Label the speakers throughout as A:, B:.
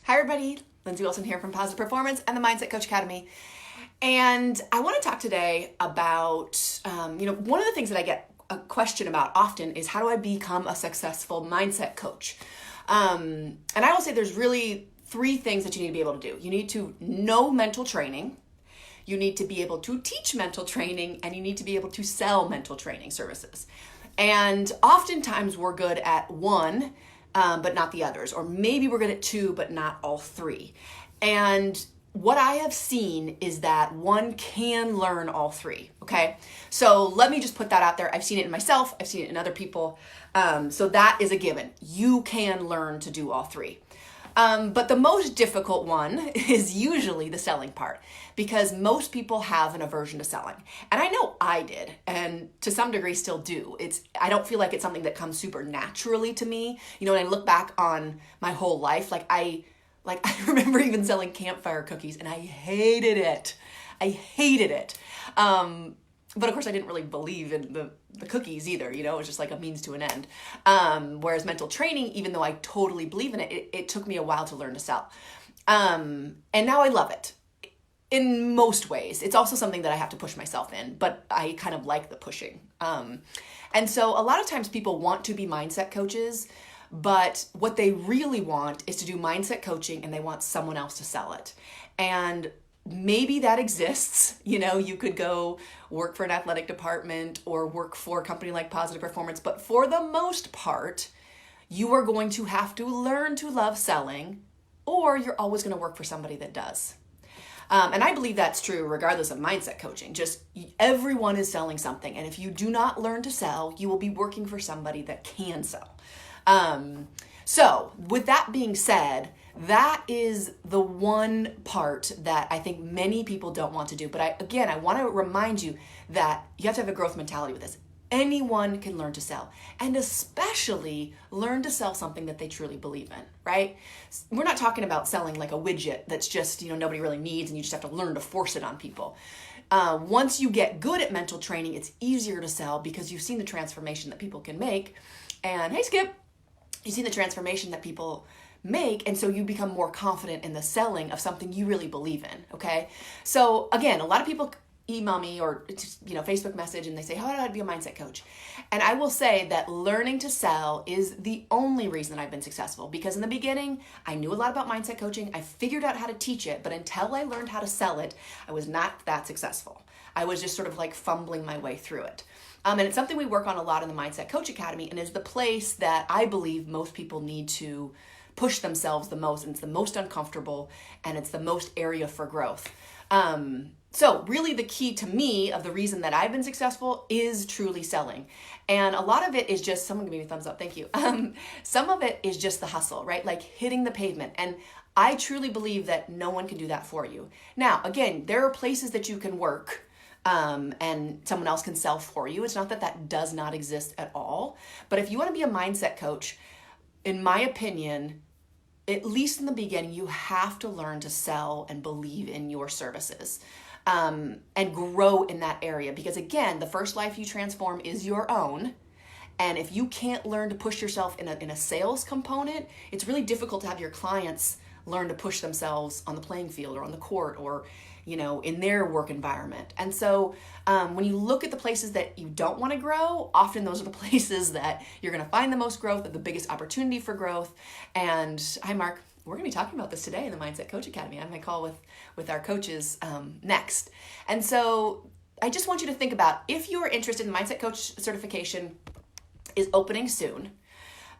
A: Hi everybody, Lindsey Wilson here from Positive Performance and the Mindset Coach Academy. And I want to talk today about, one of the things that I get a question about often is how do I become a successful mindset coach? And I will say there's really three things that you need to be able to do. You need to know mental training, you need to be able to teach mental training, and you need to be able to sell mental training services. And oftentimes we're good at one, but not the others. Or maybe we're good at two, but not all three. And what I have seen is that one can learn all three, okay? So let me just put that out there. I've seen it in myself. I've seen it in other people. So that is a given. You can learn to do all three. But the most difficult one is usually the selling part, because most people have an aversion to selling. And I know I did, and to some degree still do. I don't feel like it's something that comes super naturally to me. You know, when I look back on my whole life, I remember even selling campfire cookies, and I hated it. But of course I didn't really believe in the cookies either, it was just like a means to an end. Whereas mental training, even though I totally believe in it, it took me a while to learn to sell. And now I love it in most ways. It's also something that I have to push myself in, but I kind of like the pushing. And so a lot of times people want to be mindset coaches, but what they really want is to do mindset coaching and they want someone else to sell it. And maybe that exists. You could go work for an athletic department or work for a company like Positive Performance. But for the most part, you are going to have to learn to love selling, or you're always going to work for somebody that does. And I believe that's true regardless of mindset coaching. Just everyone is selling something. And if you do not learn to sell, you will be working for somebody that can sell. So with that being said, that is the one part that I think many people don't want to do. But I want to remind you that you have to have a growth mentality with this. Anyone can learn to sell, and especially learn to sell something that they truly believe in, right? We're not talking about selling like a widget that's just, nobody really needs and you just have to learn to force it on people. Once you get good at mental training, it's easier to sell because you've seen the transformation that people can make. And hey, Skip, you've seen the transformation that people make, and so you become more confident in the selling of something you really believe in, okay? So again, a lot of people email me or Facebook message and they say, how do I be a mindset coach? And I will say that learning to sell is the only reason that I've been successful, because in the beginning, I knew a lot about mindset coaching. I figured out how to teach it, but until I learned how to sell it, I was not that successful. I was just sort of like fumbling my way through it. And it's something we work on a lot in the Mindset Coach Academy, and is the place that I believe most people need to push themselves the most, and it's the most uncomfortable, and it's the most area for growth. So really the key to me of the reason that I've been successful is truly selling. And a lot of it is just, someone give me a thumbs up, thank you. Some of it is just the hustle, right? Like hitting the pavement. And I truly believe that no one can do that for you. Now, again, there are places that you can work and someone else can sell for you. It's not that that does not exist at all. But if you want to be a mindset coach, in my opinion, at least in the beginning, you have to learn to sell and believe in your services and grow in that area. Because again, the first life you transform is your own. And if you can't learn to push yourself in a sales component, it's really difficult to have your clients learn to push themselves on the playing field or on the court or in their work environment. And so when you look at the places that you don't want to grow, often those are the places that you're going to find the most growth and the biggest opportunity for growth. And hi, Mark. We're going to be talking about this today in the Mindset Coach Academy on my call with our coaches next. And so I just want you to think about, if you are interested in Mindset Coach certification is opening soon,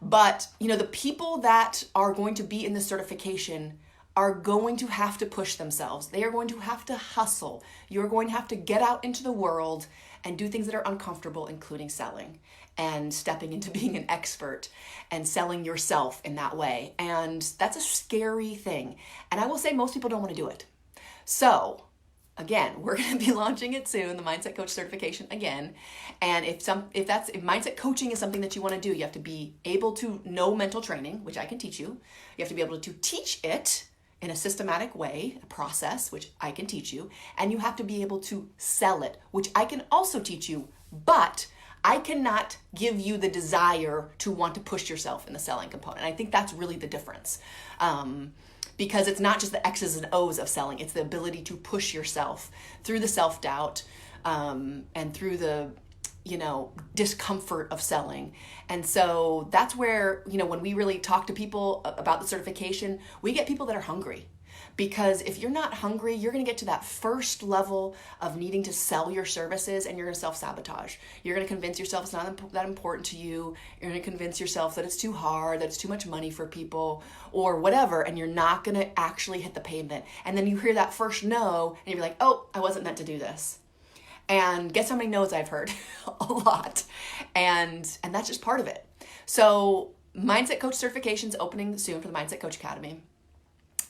A: but the people that are going to be in the certification are going to have to push themselves. They are going to have to hustle. You're going to have to get out into the world and do things that are uncomfortable, including selling and stepping into being an expert and selling yourself in that way. And that's a scary thing. And I will say most people don't want to do it. So again, we're going to be launching it soon, the Mindset Coach certification again. And if mindset coaching is something that you want to do, you have to be able to know mental training, which I can teach you. You have to be able to teach it in a systematic way, a process, which I can teach you. And you have to be able to sell it, which I can also teach you. But I cannot give you the desire to want to push yourself in the selling component. I think that's really the difference. because it's not just the X's and O's of selling. It's the ability to push yourself through the self-doubt and through the, discomfort of selling. And so that's where, when we really talk to people about the certification, we get people that are hungry. Because if you're not hungry, you're going to get to that first level of needing to sell your services and you're going to self-sabotage. You're going to convince yourself it's not that important to you. You're going to convince yourself that it's too hard, that it's too much money for people or whatever, and you're not going to actually hit the pavement. And then you hear that first no and you're like, oh, I wasn't meant to do this. And guess how many no's I've heard? A lot. And that's just part of it. So Mindset Coach certification's opening soon for the Mindset Coach Academy.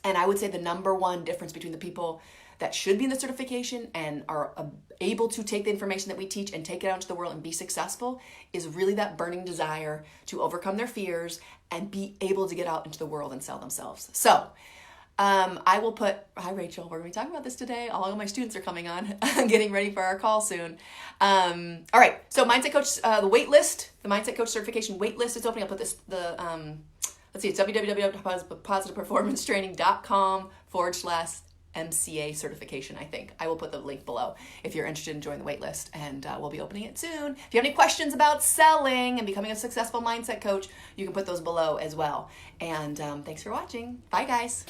A: And I would say the number one difference between the people that should be in the certification and are able to take the information that we teach and take it out into the world and be successful is really that burning desire to overcome their fears and be able to get out into the world and sell themselves. So I will put, hi Rachel, we're going to be talking about this today. All of my students are coming on, getting ready for our call soon. All right, so Mindset Coach, the wait list, the Mindset Coach certification wait list is opening. I'll put this, let's see, it's www.positiveperformancetraining.com/MCA certification, I think. I will put the link below if you're interested in joining the wait list, and we'll be opening it soon. If you have any questions about selling and becoming a successful mindset coach, you can put those below as well. And thanks for watching. Bye, guys.